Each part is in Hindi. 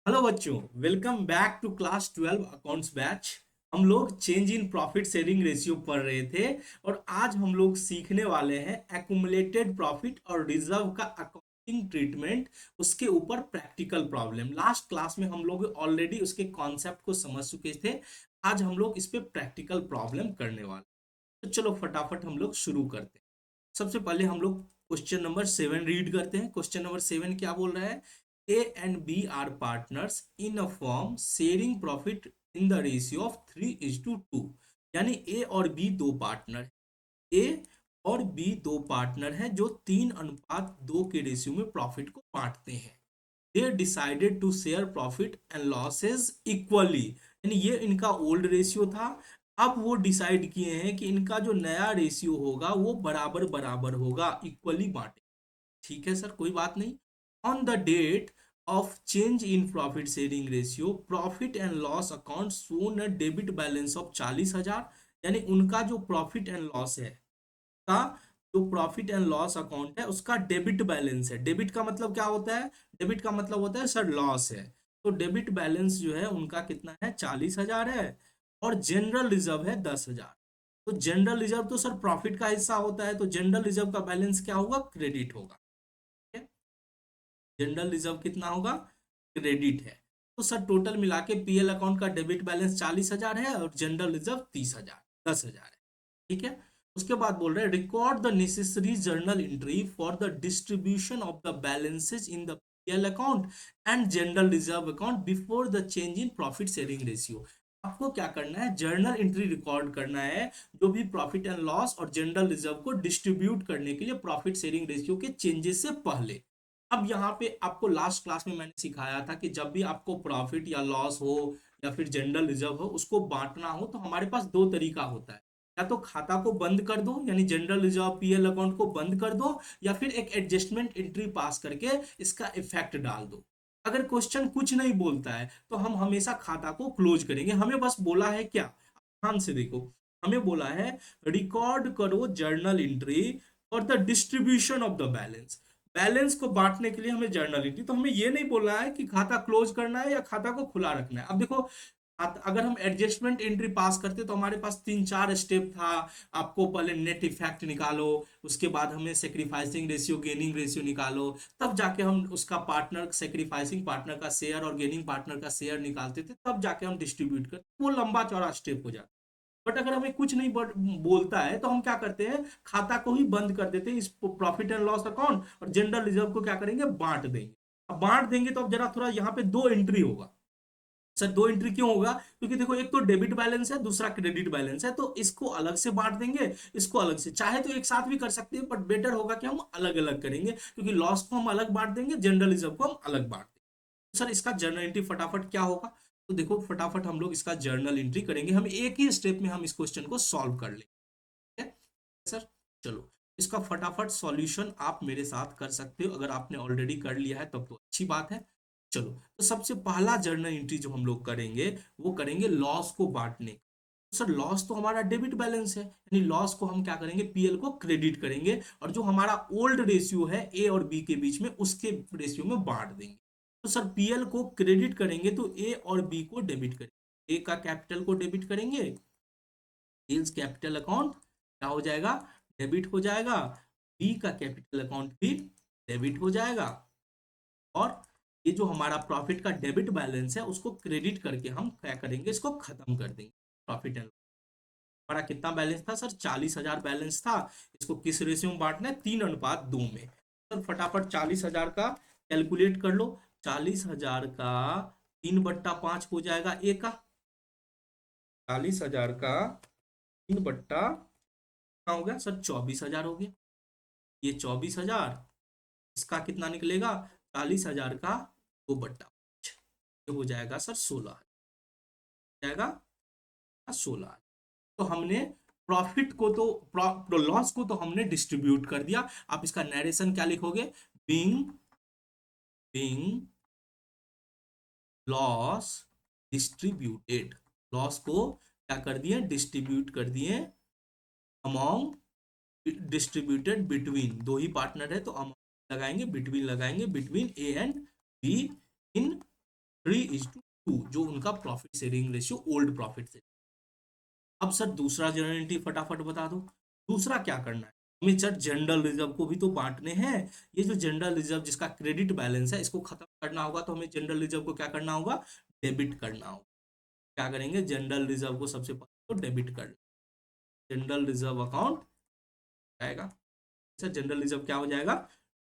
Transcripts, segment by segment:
हेलो बच्चों, welcome back to class 12 accounts batch. हम लोग change in profit sharing ratio पढ़ रहे थे और आज हम लोग सीखने वाले हैं एक्यूमुलेटेड प्रॉफिट और रिजर्व का अकाउंटिंग ट्रीटमेंट। उसके ऊपर प्रैक्टिकल प्रॉब्लम। लास्ट क्लास में हम लोग ऑलरेडी उसके कॉन्सेप्ट को समझ चुके थे। आज हम लोग इस पे प्रैक्टिकल प्रॉब्लम करने वाले। तो चलो फटाफट हम लोग शुरू करते हैं। सबसे पहले हम लोग क्वेश्चन नंबर 7 रीड करते हैं। क्वेश्चन नंबर 7 क्या बोल रहा है? A and B are partners in a firm sharing profit in the ratio of 3:2। यानी ए और बी दो पार्टनर, ए और बी दो पार्टनर हैं जो 3:2 के रेशियो में प्रॉफिट को बांटते हैं। They decided to share profit and losses equally. यानी ये इनका ओल्ड रेशियो था। अब वो डिसाइड किए हैं कि इनका जो नया रेशियो होगा वो बराबर बराबर होगा, इक्वली बांटे। ठीक है सर, कोई बात नहीं। On the date of change in profit sharing ratio, profit and loss account shown a debit balance of 40,000। यानी उनका जो प्रॉफिट एंड लॉस है का जो प्रॉफिट एंड लॉस अकाउंट है उसका डेबिट बैलेंस है। डेबिट का मतलब क्या होता है? डेबिट का मतलब होता है सर लॉस है। तो डेबिट बैलेंस जो है उनका कितना है? 40,000 है। और जनरल रिजर्व है 10,000। तो जनरल रिजर्व तो सर प्रॉफिट का हिस्सा होता है, तो जनरल रिजर्व का बैलेंस क्या होगा? क्रेडिट होगा। ठीक है? जनरल रिजर्व कितना होगा? क्रेडिट है। तो सर टोटल मिला के पीएल अकाउंट का डेबिट बैलेंस 40,000 है और जनरल रिजर्व 30,000, 10,000 है। ठीक है? उसके बाद बोल रहे हैं record the necessary journal entry for the distribution of the balances in the PL account and general reserve account before the change in profit sharing ratio. आपको क्या करना है? जर्नल एंट्री रिकॉर्ड करना है जो भी प्रॉफिट एंड लॉस और जनरल रिजर्व को डिस्ट्रीब्यूट करने के लिए प्रॉफिट शेयरिंग रेशियो के चेंजेस से पहले। अब यहाँ पे आपको लास्ट क्लास में मैंने सिखाया था कि जब भी आपको प्रॉफिट या लॉस हो या फिर जनरल रिजर्व हो उसको बांटना हो तो हमारे पास दो तरीका होता है। या तो खाता को बंद कर दो यानी जनरल रिजर्व पीएल अकाउंट को बंद कर दो, या फिर एक एडजस्टमेंट एंट्री पास करके इसका इफेक्ट डाल दो। अगर क्वेश्चन कुछ नहीं बोलता है तो हम हमेशा खाता को क्लोज करेंगे। हमें बस बोला है क्या? ध्यान से देखो, हमें बोला है रिकॉर्ड करो journal entry for the distribution of the balance. Balance को बांटने के लिए हमें जर्नल एंट्री, तो हमें ये नहीं बोलना है कि खाता क्लोज करना है या खाता को खुला रखना है। अब देखो, अगर हम एडजस्टमेंट एंट्री पास करते तो हमारे पास 3-4 स्टेप था। आपको पहले नेट इफेक्ट निकालो, उसके बाद हमें सेक्रीफाइसिंग रेशियो गेनिंग रेशियो निकालो, तब जाके हम उसका पार्टनर सेक्रीफाइसिंग पार्टनर का शेयर और गेनिंग पार्टनर का शेयर निकालते थे, तब जाके हम डिस्ट्रीब्यूट करते। वो लंबा चौड़ा स्टेप हो जाता। बट अगर हमें कुछ नहीं बोलता है तो हम क्या करते हैं? खाता को ही बंद कर देते हैं, इस प्रॉफिट एंड लॉस अकाउंट और जनरल रिजर्व को क्या करेंगे? बांट देंगे। अब बांट देंगे तो अब जरा थोड़ा यहाँ पे दो एंट्री होगा। सर दो एंट्री क्यों होगा? क्योंकि देखो, एक तो डेबिट बैलेंस है, दूसरा क्रेडिट बैलेंस है, तो इसको अलग से बांट देंगे, इसको अलग से। चाहे तो एक साथ भी कर सकते हैं, बट बेटर होगा कि हम अलग अलग करेंगे, क्योंकि लॉस को हम अलग बांट देंगे, जनरल रिजर्व को हम अलग बांट देंगे। सर इसका जर्नल एंट्री फटाफट क्या होगा? तो देखो फटाफट हम लोग इसका जर्नल एंट्री करेंगे। हम एक ही स्टेप में हम इस क्वेश्चन को सॉल्व कर लेंगे। ठीक है सर? चलो, इसका फटाफट सॉल्यूशन आप मेरे साथ कर सकते हो। अगर आपने ऑलरेडी कर लिया है तब तो अच्छी बात है। चलो, तो सबसे पहला जर्नल एंट्री जो हम लोग करेंगे वो करेंगे लॉस को बांटने। तो सर लॉस तो हमारा डेबिट बैलेंस है, यानी लॉस को हम क्या करेंगे? पीएल को क्रेडिट करेंगे और जो हमारा ओल्ड रेशियो है ए और बी के बीच में उसके रेशियो में बांट देंगे। तो सर पीएल को क्रेडिट करेंगे तो ए और बी को डेबिट करेंगे। ए का कैपिटल को डेबिट करेंगे, सेल्स कैपिटल अकाउंट क्या हो जाएगा? डेबिट हो जाएगा। बी का कैपिटल अकाउंट भी डेबिट हो जाएगा। और ये जो हमारा प्रॉफिट का डेबिट बैलेंस है उसको क्रेडिट करके हम क्या करेंगे? इसको खत्म कर देंगे। प्रॉफिट एंड हमारा कितना बैलेंस था सर? 40,000 बैलेंस था। इसको किस रेशियो में बांटना है? 3:2 में। सर फटाफट 40,000 का कैलकुलेट कर लो। 40,000 का 3/5 हो जाएगा ए का। 40,000 का 3 बट्टा कितना हो गया सर? 24,000 हो गया। ये 24,000, इसका कितना निकलेगा? 40,000 का 2/5, ये हो जाएगा सर 16 जाएगा। 16। तो हमने प्रॉफिट को तो लॉस को तो हमने डिस्ट्रीब्यूट कर दिया। आप इसका नरेशन क्या लिखोगे? Being being loss distributed. Loss को क्या कर दिए? डिस्ट्रीब्यूट कर दिए अमॉन्ग, डिस्ट्रीब्यूटेड बिटवीन। दो ही पार्टनर है तो अमॉन्ग लगाएंगे, बिटवीन लगाएंगे, between a and be in 3:2, जो उनका profit sharing ratio old profit से। अब सर दूसरा जनरल एंट्री फटाफट बता दो। दूसरा क्या करना है हमें सर, जनरल रिजर्व को भी तो बांटने हैं। ये जो जनरल रिजर्व जिसका क्रेडिट बैलेंस है इसको खत्म करना होगा, तो हमें जनरल रिजर्व को क्या करना होगा, डेबिट करना होगा। क्या करेंगे, जनरल रिजर्व को सबसे पहले तो डेबिट कर, जनरल रिजर्व अकाउंट आएगा सर, जनरल रिजर्व क्या हो जाएगा,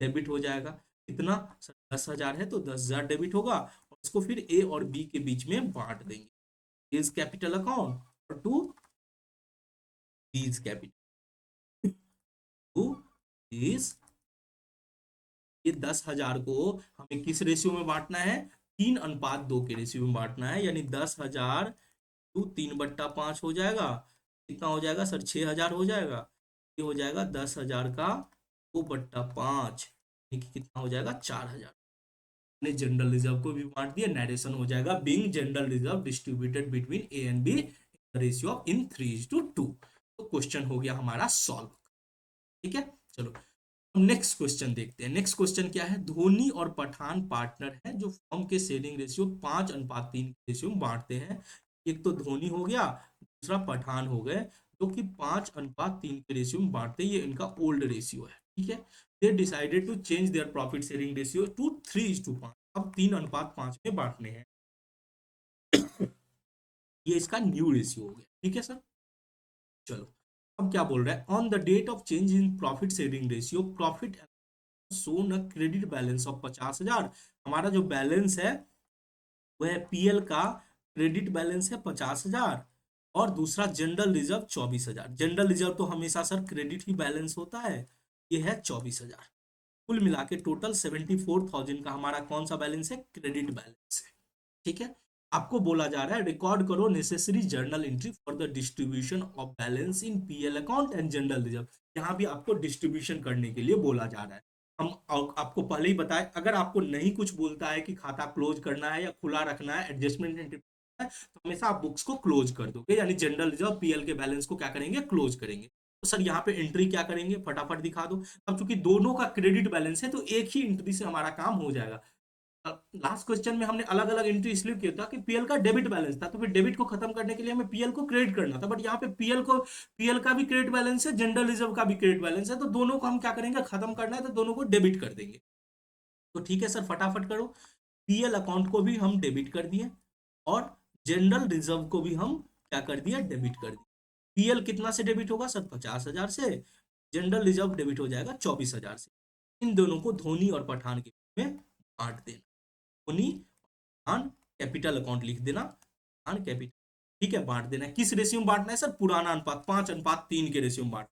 डेबिट हो जाएगा। कितना सर, 10,000 है तो 10,000 डेबिट होगा, और इसको फिर ए और बी के बीच में बांट देंगे। इज कैपिटल अकाउंट और two is capital, two is, ये 10,000 को हमें किस रेशियो में बांटना है, 3:2 के रेशियो में बांटना है, यानी 10,000 टू 3/5 हो जाएगा। कितना हो जाएगा सर, 6,000 हो जाएगा। ये हो जाएगा 10,000 का 2/5, कितना हो जाएगा, 4,000। ने जनरल रिजर्व को भी बांट दिया, नरेशन हो जाएगा being general reserve distributed between a and b ratio of in 3:2। तो क्वेश्चन हो गया हमारा सॉल्व। ठीक है, चलो नेक्स्ट क्वेश्चन देखते हैं। नेक्स्ट क्वेश्चन क्या है, धोनी और पठान पार्टनर हैं जो फर्म के शेयरिंग रेशियो 5:3 के रेशियो में बांटते हैं। एक तो धोनी हो गया, दूसरा पठान हो गए, जो कि 5:3 के रेशियो में बांटते हैं। ये इनका ओल्ड रेशियो है। ठीक है, they decided to change their profit sharing ratio to 3:5, अब 3:5 में बांटने हैं। ये इसका न्यू रेशियो हो गया। ठीक है सर, चलो अब क्या बोल रहा है, on the date of change in profit sharing ratio profit shown a credit balance of 50,000। हमारा जो बैलेंस है वह पीएल का क्रेडिट बैलेंस है 50,000, और दूसरा जनरल रिजर्व 24,000। जनरल रिजर्व तो हमेशा सर क्रेडिट ही बैलेंस होता है, ये है 24,000। कुल मिला के टोटल 74,000 का हमारा कौन सा बैलेंस है, क्रेडिट बैलेंस है। ठीक है, आपको बोला जा रहा है रिकॉर्ड करो necessary journal entry for the distribution of balance in PL account and general reserve. यहाँ भी आपको डिस्ट्रीब्यूशन करने के लिए बोला जा रहा है। हम आपको पहले ही बताए, अगर आपको नहीं कुछ बोलता है कि खाता क्लोज करना है या खुला रखना है, एडजस्टमेंट एंट्री है, तो हमेशा आप बुक्स को क्लोज कर दोगे, यानी जनरल रिजर्व पीएल के बैलेंस को क्या करेंगे, क्लोज करेंगे। तो सर यहाँ पे एंट्री क्या करेंगे, फटाफट दिखा दो। अब चूंकि दोनों का क्रेडिट बैलेंस है तो एक ही एंट्री से हमारा काम हो जाएगा। लास्ट क्वेश्चन में हमने अलग अलग एंट्री इसलिए किया था कि पीएल का डेबिट बैलेंस था, तो फिर डेबिट को खत्म करने के लिए हमें पीएल को क्रेडिट करना था, बट यहाँ पे पीएल का भी क्रेडिट बैलेंस है, जनरल रिजर्व का भी क्रेडिट बैलेंस है, तो दोनों को हम क्या करेंगे, खत्म करना है तो दोनों को डेबिट कर देंगे। तो ठीक है सर, फटाफट करो। पीएल अकाउंट को भी हम डेबिट कर दिए, और जनरल रिजर्व को भी हम क्या कर दिया, डेबिट कर दिया। पीएल कितना से डेबिट होगा सर, 50,000 से। जनरल रिजर्व डेबिट हो जाएगा 24,000 से। इन दोनों को धोनी और पठान के बीच में बांट देना। धोनी पठान, कैपिटल अकाउंट लिख देना, पठान कैपिटल। ठीक है, बांट देना है। किस रेशियो में बांटना है सर, पुराना अनुपात 5:3 के रेशियो में बांट।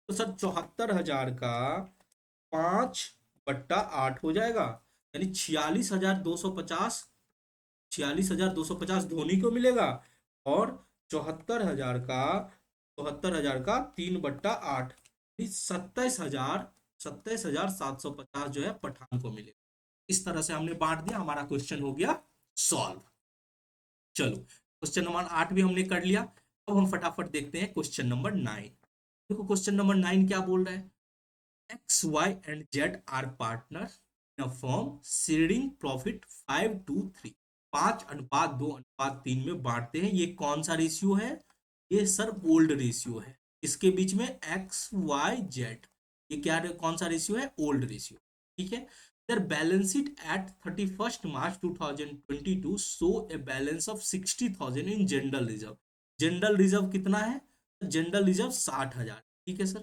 तो सर 74,000 का 5/8 हो जाएगा, यानी 46,250। 46,250 धोनी को मिलेगा, और 74,000 का 3/8, 27,750 जो है पठान को मिलेगा। इस तरह से हमने बांट दिया, हमारा क्वेश्चन हो गया सॉल्व। चलो क्वेश्चन नंबर 8 भी हमने कर लिया। अब हम फटाफट देखते हैं क्वेश्चन नंबर 9। देखो क्वेश्चन नंबर 9 क्या बोल रहा है, X Y and Z are partner in a firm sharing profit 5:3, 5:2:3 में बांटते हैं। ये कौन सा रेशियो है, ये सर ओल्ड रेशियो है। इसके बीच में एक्स वाई जेड, ये क्या कौन सा रेशियो है, ओल्ड रेशियो। ठीक है, their balance sheet at 31st March 2022 show a balance of 60,000 in general reserve। General reserve कितना है, जनरल रिजर्व 60,000। ठीक है sir,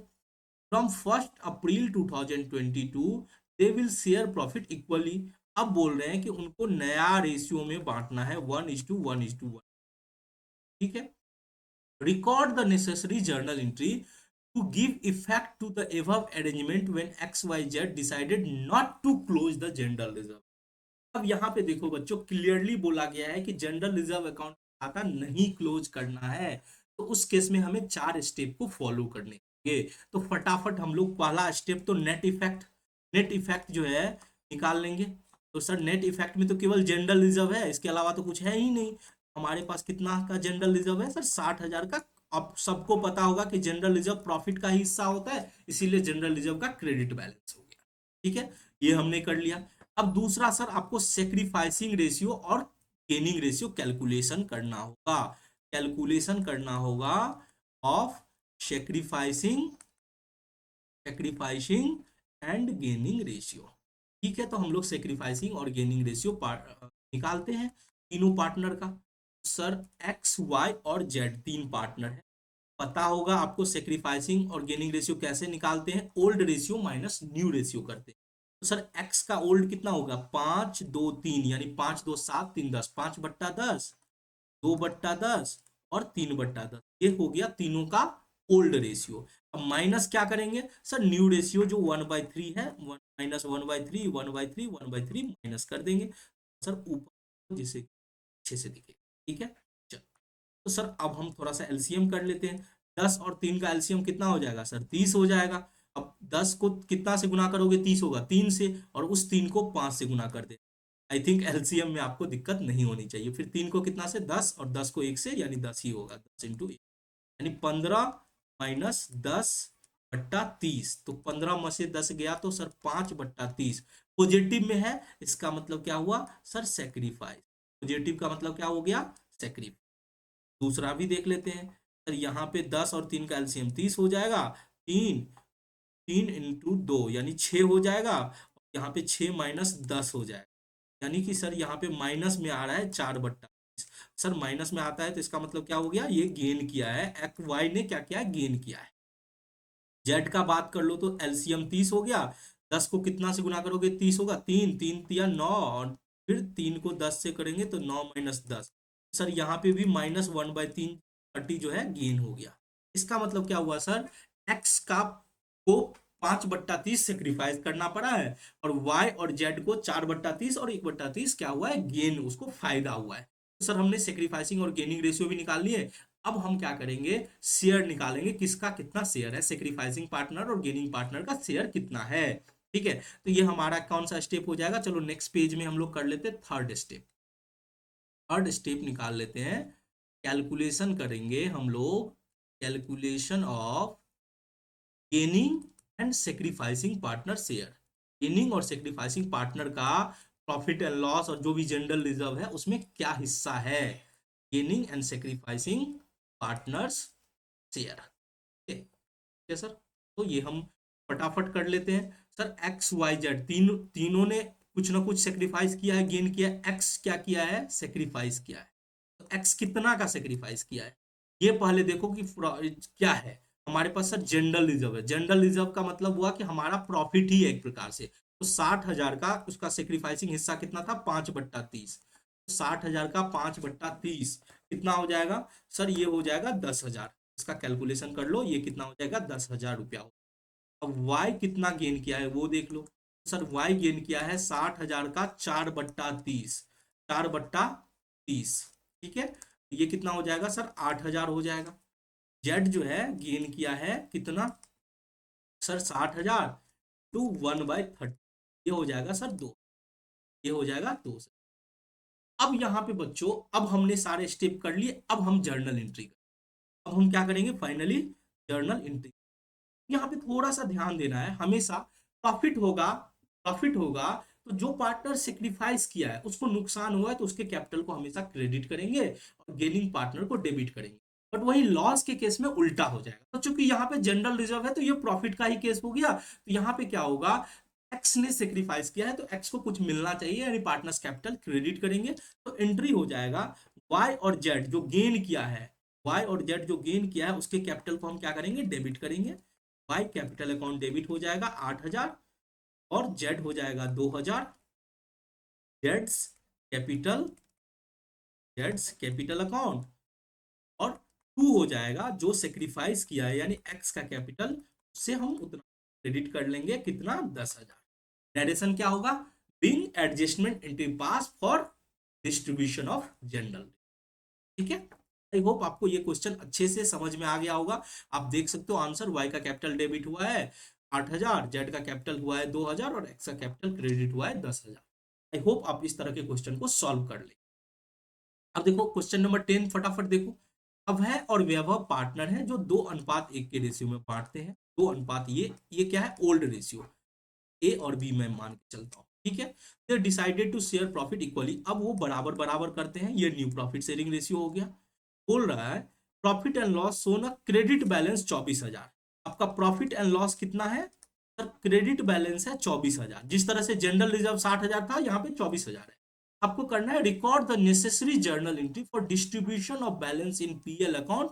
from 1 April 2022 they will share profit equally. अब बोल रहे हैं कि उनको नया रेशियो में बांटना है, 1:1:1। ठीक है, record the necessary journal entry to give effect to the above arrangement when XYZ decided not to close the general reserve। अब यहाँ पे देखो बच्चों, क्लियरली बोला गया है कि जनरल रिजर्व अकाउंट खाता नहीं क्लोज करना है, तो उस केस में हमें 4 स्टेप को फॉलो करने होंगे। तो फटाफट हम लोग पहला स्टेप तो नेट इफेक्ट जो है निकाल लेंगे। तो सर नेट इफेक्ट में तो केवल जनरल रिजर्व है, इसके अलावा तो कुछ है ही नहीं। हमारे पास कितना का जनरल रिजर्व है सर, 60,000 का। अब सबको पता होगा कि जनरल रिजर्व प्रॉफिट का ही हिस्सा होता है, इसीलिए जनरल रिजर्व का क्रेडिट बैलेंस हो गया। ठीक है, ये हमने कर लिया। अब दूसरा सर आपको सेक्रीफाइसिंग रेशियो और गेनिंग रेशियो कैलकुलेशन करना होगा, कैलकुलेशन करना होगा of sacrificing sacrificing and gaining ratio. ठीक है, तो हम लोग सेक्रीफाइसिंग और गेनिंग रेशियो निकालते हैं तीनों पार्टनर का। सर एक्स वाई और जेड तीन पार्टनर है, पता होगा आपको सेक्रीफाइसिंग और गेनिंग रेशियो कैसे निकालते हैं, old ratio minus new ratio करते हैं। तो सर एक्स का ओल्ड कितना होगा, 5 2 3, यानी 5 2 7 3 10, 5/10, 2/10 और 3/10, ये हो गया तीनों का ओल्ड रेशियो। अब माइनस क्या करेंगे सर, न्यू रेशियो जो 1/3 है, -1/3 1/3 1/3 माइनस कर देंगे सर ऊपर, जिसे अच्छे से दिखे। ठीक है, चलो तो सर अब हम थोड़ा सा एलसीएम कर लेते हैं। 10 और 3 का एलसीएम कितना हो जाएगा सर, 30 हो जाएगा। अब 10 को कितना से गुना करोगे, 30 होगा 3 से, और उस 3 को 5 से गुना कर दे। आई थिंक एलसीएम में आपको दिक्कत नहीं होनी चाहिए। फिर 3 को कितना से 10, और 10 को 1 से, यानी 10 ही होगा, 10 × 1, यानी 15 - 10/30। तो 15 में से 10 गया तो सर 5/30 पॉजिटिव में है, इसका मतलब क्या हुआ सर, सेक्रीफाइस। पॉजिटिव का मतलब क्या हो गया, सेक्रीफाइस। दूसरा भी देख लेते हैं सर, यहाँ पे 10 और 3 का एलसीएम 30 हो जाएगा, 3 3 × 2 यानी 6 हो जाएगा, यहाँ पे 6 - 10 हो जाएगा, यानी कि सर यहाँ पे माइनस में आ रहा है 4/30। सर माइनस में आता है तो इसका मतलब क्या हो गया, ये गेन किया है, एक्स वाई ने क्या किया है, गेन किया है। जेड का बात कर लो तो एलसीएम 30 हो गया, 10 को कितना से गुना करोगे, 30 होगा, 3 3 या 9, और फिर 3 को 10 से करेंगे तो 9 - 10। सर यहाँ पे भी -1/3 30 जो है गेन हो गया। इसका मतलब क्या हुआ सर, एक्स का को 5/30 सेक्रीफाइस करना पड़ा है, और वाई और जेड को 4/30 और 1/30 क्या हुआ है, गेन, उसको फायदा हुआ है। तो सर हमने सेक्रीफाइसिंग और गेनिंग रेशियो भी निकाल लिए। अब हम क्या करेंगे, शेयर निकालेंगे, किसका कितना शेयर है, सेक्रीफाइसिंग पार्टनर और गेनिंग पार्टनर का शेयर कितना है। ठीक है, तो ये हमारा कौन सा स्टेप हो जाएगा। चलो नेक्स्ट पेज में हम लोग कर लेते हैं थर्ड स्टेप। थर्ड स्टेप निकाल लेते हैं, कैलकुलेशन करेंगे हम लोग, calculation of gaining and sacrificing partner share. Gaining और सेक्रीफाइसिंग पार्टनर का प्रॉफिट एंड लॉस और जो भी जनरल रिजर्व है उसमें क्या हिस्सा है, gaining and sacrificing partners share. ठीक है सर, तो ये हम फटाफट कर लेते हैं। सर एक्स वाई जेड तीनों ने कुछ ना कुछ सेक्रीफाइस किया है, गेन किया है। एक्स क्या किया है, सेक्रीफाइस किया है। तो एक्स कितना का सेक्रीफाइस किया है, ये पहले देखो कि क्या है हमारे पास सर, जनरल रिजर्व है। जनरल रिजर्व का मतलब हुआ कि हमारा प्रॉफिट ही है एक प्रकार से। तो 60,000 का उसका सेक्रीफाइसिंग हिस्सा कितना था, 5/30। 60,000 का 5/30 कितना हो जाएगा सर, ये हो जाएगा 10,000। इसका कैलकुलेशन कर लो, ये कितना हो जाएगा, 10,000 रुपया। अब वाई कितना गेन किया है वो देख लो। सर वाई गेन किया है 60,000 का 4/30, 4/30। ठीक है, ये कितना हो जाएगा सर, 8,000 हो जाएगा। जेड जो है गेन किया है कितना सर, 60,000 टू 1/30, ये हो जाएगा सर 2, ये हो जाएगा 2 सर। अब यहाँ पे बच्चों, अब हमने सारे स्टेप कर लिए, अब हम जर्नल एंट्री करें। अब हम क्या करेंगे फाइनली, जर्नल एंट्री। यहाँ पे थोड़ा सा ध्यान देना है, हमेशा प्रॉफिट होगा, प्रॉफिट होगा तो जो पार्टनर सेक्रीफाइस किया है उसको नुकसान हुआ है तो उसके कैपिटल को हमेशा क्रेडिट करेंगे, और गेनिंग पार्टनर को डेबिट करेंगे। बट वही लॉस के केस में उल्टा हो जाएगा, तो चूंकि यहाँ पे जनरल रिजर्व है तो ये प्रॉफिट का ही केस हो गया। तो यहाँ पे क्या होगा, एक्स ने सेक्रीफाइस किया है तो एक्स को कुछ मिलना चाहिए, यानी पार्टनर्स कैपिटल क्रेडिट करेंगे। तो एंट्री हो जाएगा वाई और जेड जो गेन किया है, वाई और जेड जो गेन किया है उसके कैपिटल को हम क्या करेंगे, डेबिट करेंगे। वाई कैपिटल अकाउंट डेबिट हो जाएगा 8,000, और जेड हो जाएगा 2,000। Jades capital, Jades capital account, और 2 हो जाएगा जो सेक्रीफाइस किया है, यानी एक्स का कैपिटल, उससे हम उतना क्रेडिट कर लेंगे, कितना, 10,000। डायरेक्शन क्या होगा, being adjustment into pass for distribution of general. ठीक है, आई होप आपको ये क्वेश्चन अच्छे से समझ में आ गया होगा। आप देख सकते हो आंसर, वाई का कैपिटल डेबिट हुआ है 8,000, जेड का कैपिटल हुआ है 2,000, और एक्स का कैपिटल क्रेडिट हुआ है 10,000। आई होप आप इस तरह के क्वेश्चन को सॉल्व कर ले। अब देखो क्वेश्चन नंबर 10 फटाफट देखो। अभय और वैभव पार्टनर हैं जो 2:1 के रेशियो में बांटते हैं। 2 अनुपात, ये क्या है, ओल्ड रेशियो, ए और बी मैं मान के चलता हूँ। ठीक है। They decided to share profit equally, अब वो बराबर बराबर करते हैं, ये न्यू प्रॉफिट शेयरिंग रेशियो हो गया। बोल रहा है प्रॉफिट एंड लॉस शो ना क्रेडिट बैलेंस 24,000। आपका प्रॉफिट एंड लॉस कितना है सर, क्रेडिट बैलेंस है 24,000। जिस तरह से जनरल रिजर्व 60,000 था, यहाँ पे 24,000 है। आपको करना है record the necessary journal entry for distribution of balance in PL account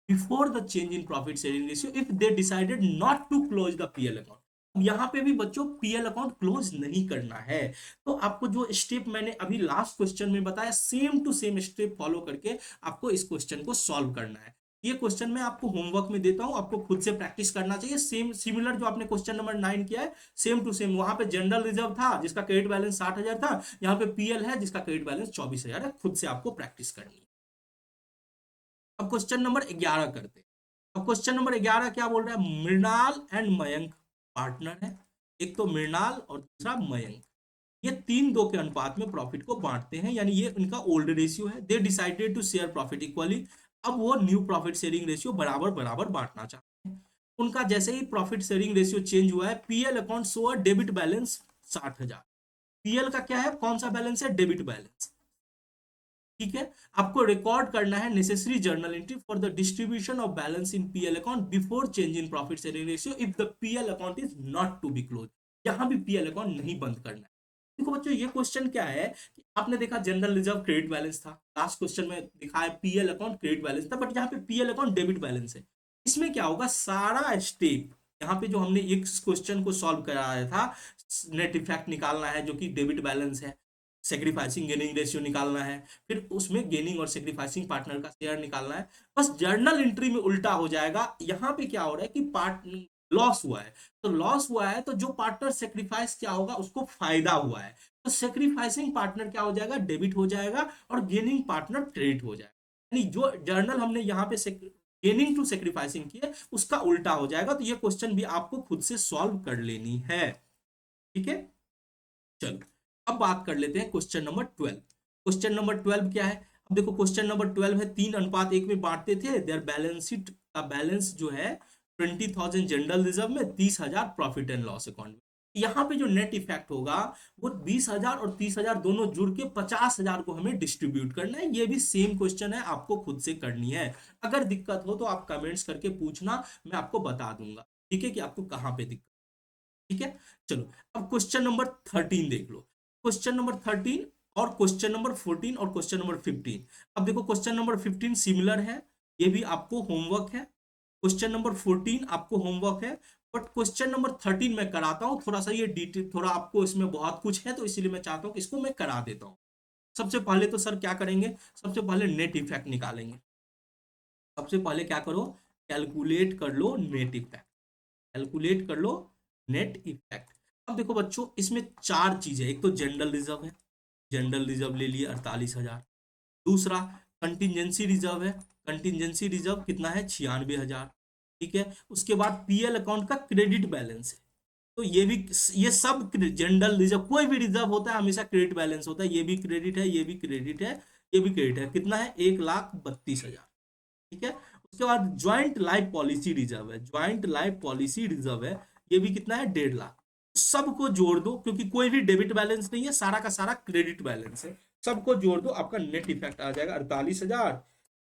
before the change in profit sharing ratio if they decided not to close the PL account. यहाँ पे भी बच्चों पीएल अकाउंट क्लोज नहीं करना है। तो आपको जो स्टेप मैंने अभी लास्ट क्वेश्चन में बताया, same to same step follow करके आपको इस क्वेश्चन को सॉल्व करना है। ये क्वेश्चन मैं आपको होमवर्क में देता हूं, आपको खुद से प्रैक्टिस करना चाहिए। सेम सिमिलर जो आपने क्वेश्चन नंबर 9 किया है, सेम टू सेम। वहां पे जनरल रिजर्व था जिसका क्रेडिट बैलेंस 60,000 था, यहाँ पे पीएल है जिसका क्रेडिट बैलेंस 24,000 है। खुद से आपको प्रैक्टिस करनी है। अब क्वेश्चन नंबर 11 करते हैं। अब क्वेश्चन नंबर 11 क्या बोल रहा है, मृणाल एंड मयंक पार्टनर है। एक तो मृणाल और दूसरा मयंक, ये 3-2 के अनुपात में प्रॉफिट को बांटते हैं, यानी ये उनका ओल्ड रेशियो है। They decided to share profit equally, अब वो न्यू प्रॉफिट शेयरिंग रेशियो बराबर बराबर बांटना चाहते हैं। उनका जैसे ही प्रॉफिट शेयरिंग रेशियो चेंज हुआ है, पीएल अकाउंट शो अ डेबिट बैलेंस 60,000। पीएल का क्या है, कौन सा बैलेंस है, डेबिट बैलेंस। ठीक है। आपको रिकॉर्ड करना है necessary journal entry for the distribution of balance in PL account before change in profit sharing ratio if the PL account is not to be close. यहां भी पीएल अकाउंट नहीं बंद करना है। देखो बच्चों, ये क्वेश्चन क्या है कि आपने देखा जनरल रिजर्व क्रेडिट बैलेंस था, लास्ट क्वेश्चन में दिखा है पीएल अकाउंट क्रेडिट बैलेंस था, बट यहाँ पे पीएल अकाउंट डेबिट बैलेंस है। इसमें क्या होगा, सारा स्टेप यहाँ पे जो हमने इस क्वेश्चन को सॉल्व कराया था, नेट इफेक्ट निकालना है जो कि डेबिट बैलेंस है, सेक्रीफाइसिंग गेनिंग रेशियो निकालना है, फिर उसमें गेनिंग और सेक्रीफाइसिंग पार्टनर का शेयर निकालना है। बस जर्नल एंट्री में उल्टा हो जाएगा। यहाँ पे क्या हो रहा है कि पार्ट लॉस हुआ है, तो लॉस हुआ है तो जो पार्टनर सेक्रीफाइस क्या होगा, उसको फायदा हुआ है, तो सेक्रीफाइसिंग पार्टनर क्या हो जाएगा, डेबिट हो जाएगा, और गेनिंग पार्टनर क्रेडिट हो जाएगा। यानी जो जर्नल हमने यहाँ पे गेनिंग टू सेक्रीफाइसिंग किया उसका उल्टा हो जाएगा। तो ये क्वेश्चन भी आपको खुद से सॉल्व कर लेनी है। ठीक है, चलो अब बात कर लेते हैं क्वेश्चन नंबर 12। क्वेश्चन नंबर 12 क्या है, अब देखो क्वेश्चन नंबर 12 है 3:1 में बांटते थे। देयर बैलेंस शीट का बैलेंस जो है 20,000 जनरल रिजर्व में, 30,000 प्रॉफिट एंड लॉस अकाउंट में। यहाँ पे जो नेट इफेक्ट होगा वो 20,000 और 30,000 दोनों जुड़ के 50,000 को हमें डिस्ट्रीब्यूट करना है। ये भी सेम क्वेश्चन है, आपको खुद से करनी है। अगर दिक्कत हो तो आप कमेंट्स करके पूछना, मैं आपको बता दूंगा। ठीक है, कि आपको कहाँ पे दिक्कत। ठीक है, चलो अब क्वेश्चन नंबर 13 देख लो। क्वेश्चन नंबर 13 और क्वेश्चन नंबर 14 और क्वेश्चन नंबर 15। अब देखो क्वेश्चन नंबर 15 सिमिलर है, ये भी आपको होमवर्क है। क्वेश्चन नंबर 14 आपको होमवर्क है, बट क्वेश्चन नंबर 13 मैं कराता हूं थोड़ा सा, ये डिटेल थोड़ा आपको इसमें बहुत कुछ है, तो इसीलिए मैं चाहता हूं कि इसको मैं करा देता हूं। सबसे पहले तो सर क्या करेंगे, सबसे पहले नेट इफेक्ट निकालेंगे। सबसे पहले क्या करो, कैलकुलेट कर लो नेट इफेक्ट, कैलकुलेट कर लो नेट इफेक्ट। अब देखो बच्चों, इसमें 4 चीजें, एक तो जनरल रिजर्व है, जनरल रिजर्व ले लिए 48,000। दूसरा कंटिजेंसी रिजर्व है, कंटिजेंसी रिजर्व कितना है, 96,000। ठीक है, उसके बाद पीएल अकाउंट का क्रेडिट बैलेंस है, तो ये भी, ये सब जनरल रिजर्व, कोई भी रिजर्व होता है हमेशा क्रेडिट बैलेंस होता है। ये भी क्रेडिट है, ये भी क्रेडिट है, ये भी क्रेडिट है। कितना है, 1,32,000। ठीक है, उसके बाद ज्वाइंट लाइफ पॉलिसी रिजर्व है, ज्वाइंट लाइफ पॉलिसी रिजर्व है, ये भी कितना है, 1.5 लाख। सबको जोड़ दो, क्योंकि कोई भी डेबिट बैलेंस नहीं है, सारा का सारा क्रेडिट बैलेंस है। सबको जोड़ दो, आपका नेट इफेक्ट आ जाएगा 48,000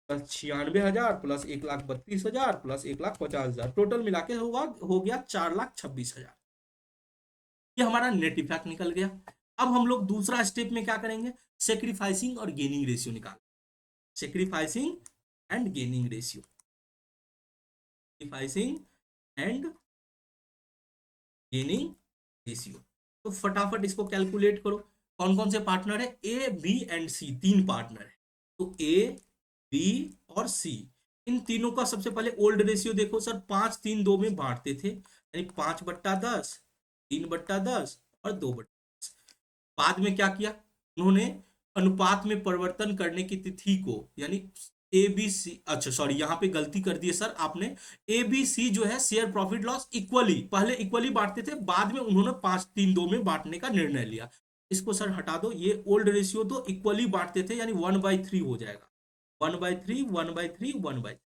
प्लस 96,000 प्लस 1,32,000 प्लस 1,50,000, टोटल मिला के होगा, हो गया 4,26,000। ये हमारा नेट इफेक्ट निकल गया। अब हम लोग दूसरा स्टेप में क्या करेंगे, सेक्रीफाइसिंग और गेनिंग रेशियो निकाल, sacrificing and gaining ratio, sacrificing and gaining ratio. तो फटाफट इसको कैलकुलेट करो। कौन कौन से पार्टनर है, A B and C, 3 partner है। तो ए बी और सी, इन तीनों का सबसे पहले ओल्ड रेशियो देखो सर, 5-3-2 में बांटते थे, यानी 5/10, 3/10 और 2/10। बाद में क्या किया उन्होंने, अनुपात में परिवर्तन करने की तिथि को, यानी ए बी सी, अच्छा सॉरी यहाँ पे गलती कर दी है सर आपने, ए बी सी जो है शेयर प्रॉफिट लॉस इक्वली, पहले इक्वली बांटते थे, बाद में उन्होंने 5-3-2 में बांटने का निर्णय लिया। इसको सर हटा दो, ये ओल्ड रेशियो तो इक्वली बांटते थे, यानी 1/3 हो जाएगा, 1/3 1/3 1/3।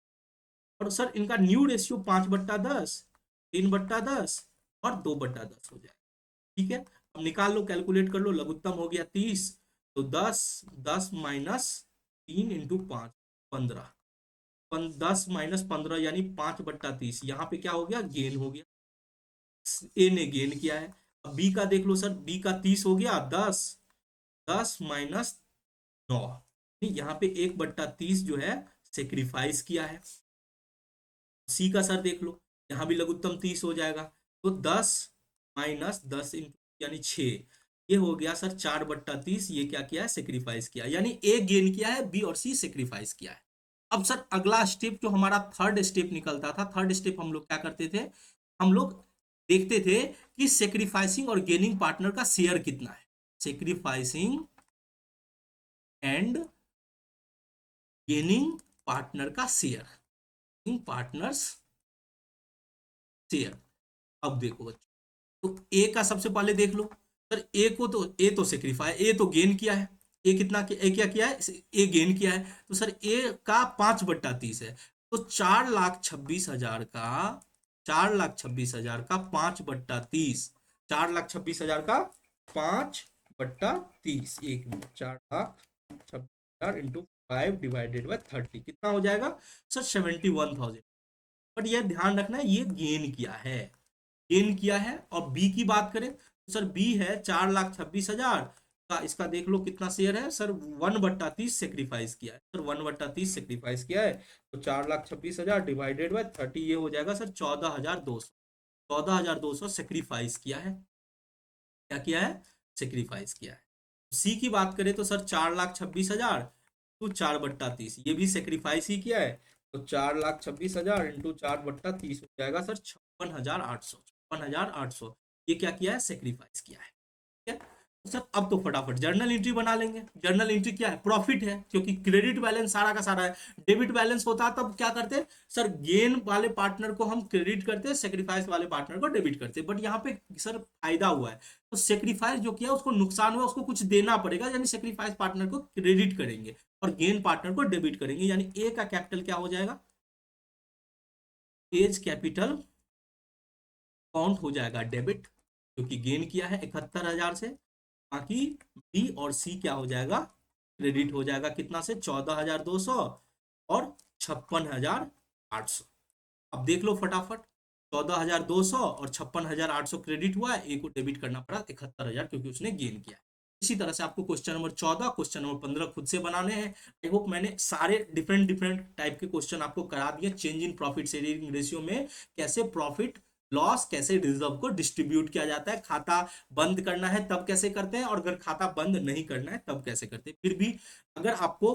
और सर इनका न्यू रेशियो 5/10, 3/10 और 2/10 हो जाएगा। ठीक है, अब निकाल लो, कैलकुलेट कर लो, लघुत्तम हो गया 30, तो 10 माइनस 3 × 5 15, 10 - 15 यानी 5/30, यहाँ पे क्या हो गया, गेन हो गया, ए ने गेन किया है। अब बी का देख लो सर, बी का 30 हो गया, 10, 10 - 9, यहाँ पे 1/30 जो है सेक्रीफाइस किया है। सी का सर देख लो, यहाँ भी लघुत्तम 30 हो जाएगा, तो 10 - 10 यानी 6, ये हो गया सर 4/30, ये क्या किया है, सेक्रीफाइस किया, यानी ए गेन किया है, बी और सी सेक्रीफाइस किया है। अब सर अगला स्टेप जो हमारा थर्ड स्टेप निकलता था, थर्ड स्टेप हम लोग क्या करते थे, हम लोग देखते थे कि सेक्रीफाइसिंग और गेनिंग पार्टनर का शेयर कितना है, सेक्रीफाइसिंग एंड गेनिंग पार्टनर का शेयर, पार्टनर्स शेयर। अब देखो बच्चों, तो ए का सबसे पहले देख लो सर, ए तो सेक्रीफाई, ए तो गेन किया है, ए कितना, ए क्या किया है, ए गेन किया है, तो सर ए का 5/30 है, तो 4,26,000 का, 4,26,000 का 5/30, 4,26,000 का 5/30, 1 मिनट, 4,26,000 इंटू 5/30 कितना हो जाएगा सर, 71,000। बट ये ध्यान रखना है, ये गेन किया है, गेन किया है। और बी की बात करें तो सर बी है 4,26,000 का, इसका देख लो कितना शेयर है सर, 1/30 सेक्रीफाइस किया है सर, 1/30 सेक्रीफाइस किया है, तो 4,26,000 /30, ये हो जाएगा सर 14,200, 14,200 सेक्रीफाइस किया है, क्या किया है, सेक्रीफाइस किया है। सी की बात करें तो सर 4,26,000 टू 4/30, ये भी सेक्रीफाइस ही किया है, तो 4,26,000 इंटू 4/30 हो जाएगा सर 56,800, 56,800, ये क्या किया है, सेक्रीफाइस किया है। ठीक है, तो सर अब तो फटाफट जर्नल एंट्री बना लेंगे। जर्नल एंट्री क्या है, प्रॉफिट है, क्योंकि क्रेडिट बैलेंस सारा का सारा है, डेबिट बैलेंस होता तब क्या करते सर, गेन वाले पार्टनर को हम क्रेडिट करते, सेक्रीफाइस वाले पार्टनर को डेबिट करते, बट यहाँ पे सर फायदा हुआ है, तो सेक्रीफाइस जो किया उसको नुकसान हुआ, उसको कुछ देना पड़ेगा, यानी सेक्रीफाइस पार्टनर को क्रेडिट करेंगे और गेन पार्टनर को डेबिट करेंगे, यानी ए का कैपिटल क्या हो जाएगा, एज कैपिटल काउंट हो जाएगा डेबिट, क्योंकि गेन किया है 71,000 से, बाकी बी और सी क्या हो जाएगा, क्रेडिट हो जाएगा, कितना से, 14,200 और 56,800। अब देख लो फटाफट, 14,200 और 56,800 क्रेडिट हुआ है, ए को डेबिट करना पड़ा 71,000, क्योंकि उसने गेन किया है। इसी तरह से आपको क्वेश्चन नंबर 14, क्वेश्चन नंबर 15 खुद से बनाने हैं। आई होप मैंने सारे डिफरेंट डिफरेंट टाइप के क्वेश्चन आपको करा दिए, change in profit sharing ratio में कैसे प्रॉफिट लॉस, कैसे रिजर्व को डिस्ट्रीब्यूट किया जाता है, खाता बंद करना है तब कैसे करते हैं, और अगर खाता बंद नहीं करना है तब कैसे करते हैं। फिर भी अगर आपको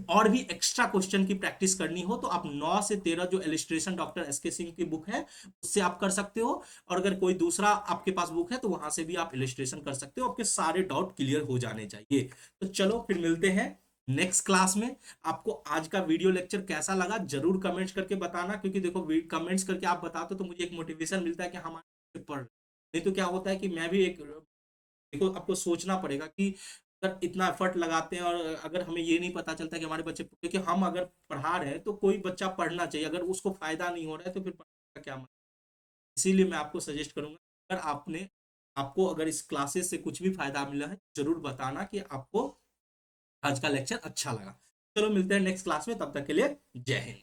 और भी एक्स्ट्रा क्वेश्चन की प्रैक्टिस करनी हो तो आप 9 से 13 जो इलिस्ट्रेशन डॉक्टर एसके सिंह की बुक है उससे आप कर सकते हो, और अगर कोई दूसरा आपके पास बुक है तो वहां से भी आप इलिस्ट्रेशन कर सकते हो, आपके सारे डाउट क्लियर हो जाने चाहिए। तो चलो फिर मिलते हैं नेक्स्ट क्लास में। आपको आज का वीडियो लेक्चर कैसा लगा जरूर कमेंट्स करके बताना, क्योंकि देखो कमेंट्स करके आप बताते हो तो मुझे एक मोटिवेशन मिलता है कि हमारे पढ़, नहीं तो क्या होता है कि मैं भी एक, देखो आपको सोचना पड़ेगा कि अगर इतना एफर्ट लगाते हैं और अगर हमें ये नहीं पता चलता कि हमारे बच्चे, क्योंकि हम अगर पढ़ा रहे हैं तो कोई बच्चा पढ़ना चाहिए, अगर उसको फायदा नहीं हो रहा है तो फिर पढ़ने का क्या मतलब। इसीलिए मैं आपको सजेस्ट करूंगा, अगर आपको अगर इस क्लासेस से कुछ भी फायदा मिला है जरूर बताना कि आपको आज का लेक्चर अच्छा लगा। चलो मिलते हैं नेक्स्ट क्लास में, तब तक के लिए जय हिंद।